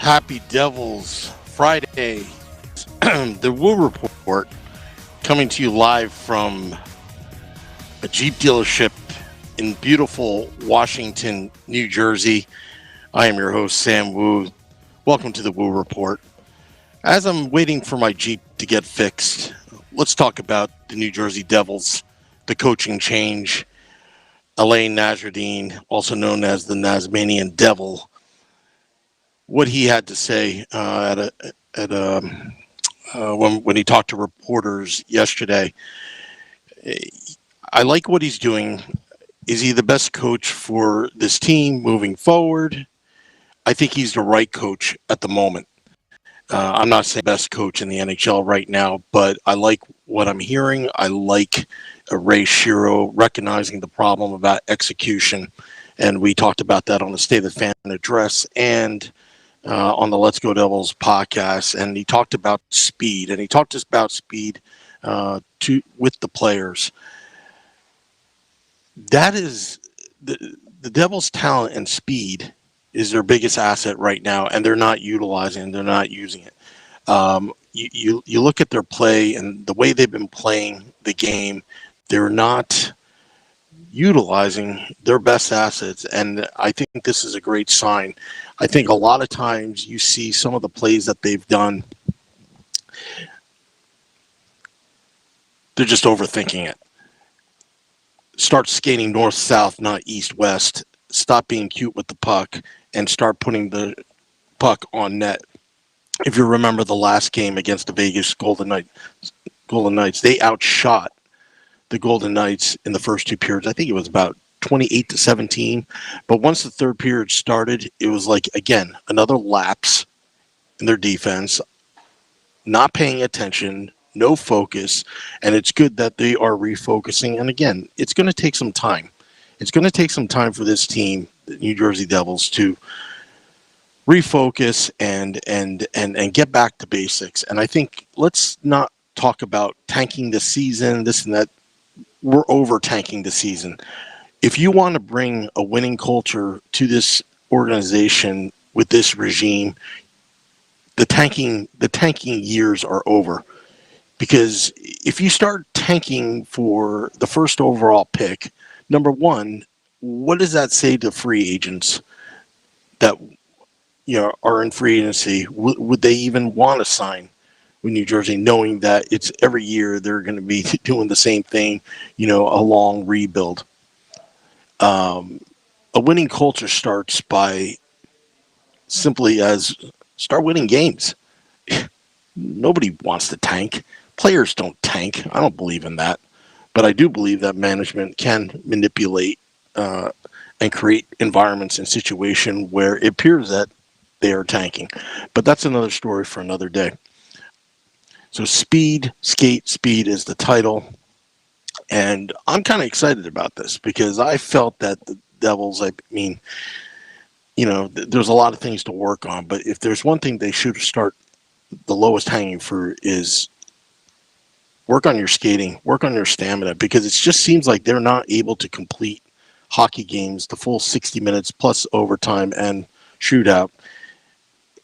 Happy Devils Friday. The Woo Report coming to you live from a Jeep dealership in beautiful Washington, New Jersey. I am your host, Sam Woo. Welcome to the Woo Report. As I'm waiting for my Jeep to get fixed, let's talk about the New Jersey Devils, the coaching change. Alain Nasreddine, also known as the Nasmanian Devil, what he had to say when he talked to reporters yesterday. I like what he's doing. Is he the best coach for this team moving forward? I think he's the right coach at the moment. I'm not saying best coach in the NHL right now, but I like what I'm hearing. I like Ray Shero recognizing the problem about execution, and we talked about that on the State of the Fan address and on the Let's Go Devils podcast. And he talked about speed, and he talked about speed with the players. That is the Devils' talent and speed is their biggest asset right now, and they're not utilizing it. They're not using it. You look at their play and the way they've been playing the game, they're not utilizing their best assets, and I think this is a great sign. I think a lot of times you see some of the plays that they've done, they're just overthinking it. Start skating north-south, not east-west. Stop being cute with the puck and start putting the puck on net. If you remember the last game against the Vegas Golden Knights, they outshot the Golden Knights in the first two periods. I think it was about 28-17. But once the third period started, it was like, again, another lapse in their defense, not paying attention, no focus, and it's good that they are refocusing. And again, it's going to take some time. It's going to take some time for this team, the New Jersey Devils, to refocus and get back to basics. And I think let's not talk about tanking the season, this and that. We're over tanking the season. If you want to bring a winning culture to this organization with this regime, the tanking years are over. Because if you start tanking for the first overall pick, number one, what does that say to free agents that are in free agency? Would they even want to sign with New Jersey, knowing that it's every year they're going to be doing the same thing, a long rebuild? A winning culture starts by simply as start winning games. Nobody wants to tank. Players don't tank. I don't believe in that. But I do believe that management can manipulate and create environments and situations where it appears that they are tanking. But that's another story for another day. So skate speed is the title. And I'm kind of excited about this because I felt that the Devils, there's a lot of things to work on. But if there's one thing they should start, the lowest hanging fruit is work on your skating, work on your stamina, because it just seems like they're not able to complete hockey games, the full 60 minutes plus overtime and shootout.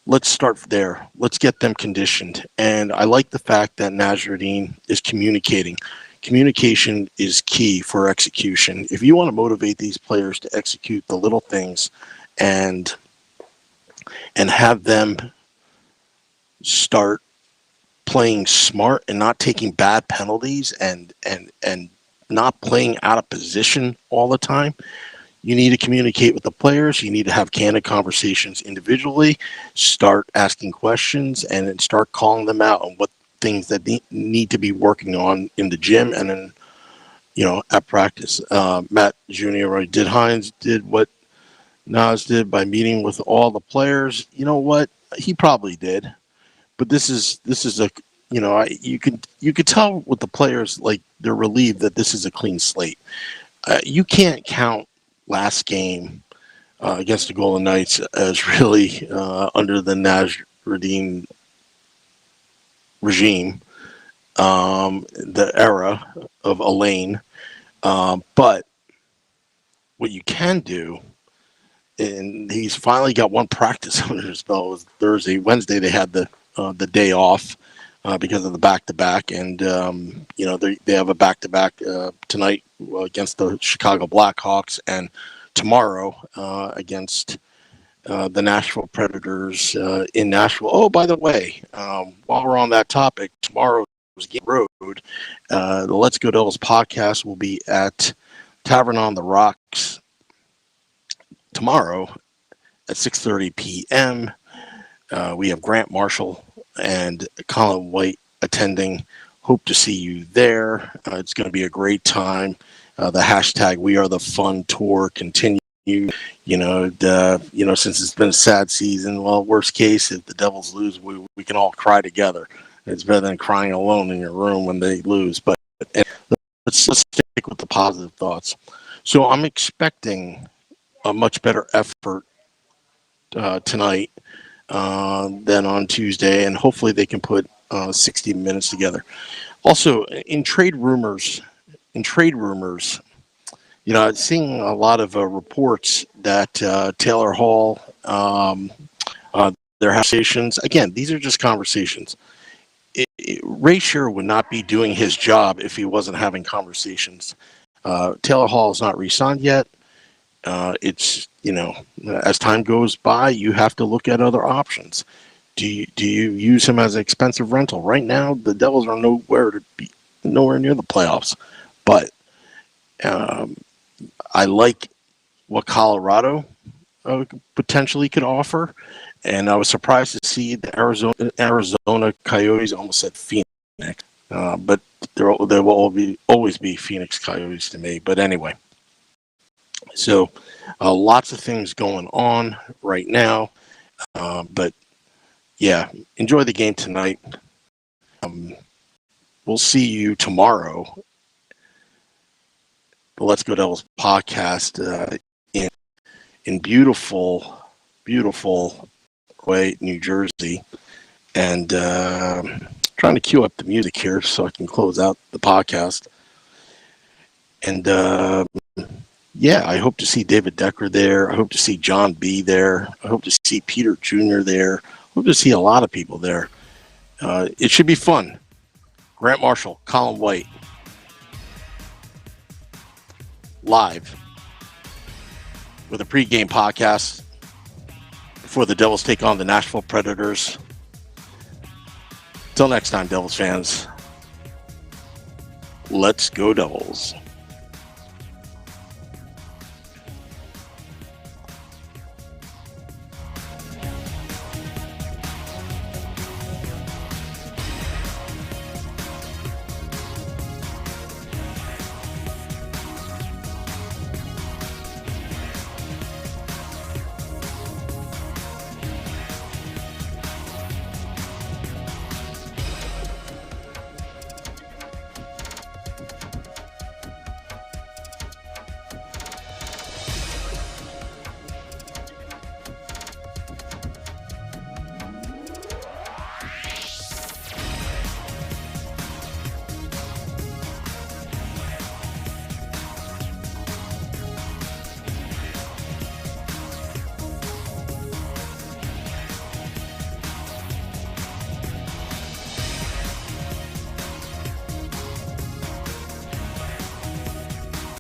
Let's start there. Let's get them conditioned. And I like the fact that Nasreddine is communicating. Communication is key for execution. If you want to motivate these players to execute the little things and have them start playing smart and not taking bad penalties and not playing out of position all the time, you need to communicate with the players. You need to have candid conversations individually, start asking questions, and then start calling them out on what things that need to be working on in the gym and then, at practice. Matt Jr. Hines did what Nas did by meeting with all the players. You know what? He probably did. But this is a you could tell with the players, like, they're relieved that this is a clean slate. You can't count last game against the Golden Knights as really under the Nasreddine regime, the era of Alain. But what you can do and he's finally got one practice under his belt. It was Thursday. Wednesday they had the day off because of the back-to-back, and they have a back-to-back tonight against the Chicago Blackhawks, and tomorrow against the Nashville Predators in Nashville. Oh, by the way, while we're on that topic, tomorrow's game road, the Let's Go Devils podcast will be at Tavern on the Rocks tomorrow at 6:30 p.m. We have Grant Marshall and Colin White attending. Hope to see you there. It's going to be a great time. The hashtag We Are the Fun Tour continue. Since it's been a sad season, well, worst case, if the Devils lose, we can all cry together. It's better than crying alone in your room when they lose. But let's stick with the positive thoughts. So I'm expecting a much better effort tonight than on Tuesday, and hopefully they can put 60 minutes together. Also, in trade rumors, I'm seeing a lot of reports that Taylor Hall, their conversations. Again, these are just conversations. Ray Shearer would not be doing his job if he wasn't having conversations. Taylor Hall is not re-signed yet. It's as time goes by, you have to look at other options. Do you use him as an expensive rental? Right now, the Devils are nowhere near the playoffs, but I like what Colorado potentially could offer, and I was surprised to see the Arizona Coyotes. Almost said Phoenix, but there will always be Phoenix Coyotes to me. But anyway, so lots of things going on right now, but yeah, enjoy the game tonight. We'll see you tomorrow. The Let's Go Devils podcast in beautiful way, New Jersey, and trying to cue up the music here so I can close out the podcast. And I hope to see David Decker there. I hope to see John B. there. I hope to see Peter Jr. there. I hope to see a lot of people there. It should be fun. Grant Marshall, Colin White, live with a pregame podcast before the Devils take on the Nashville Predators. Till next time, Devils fans, let's go Devils.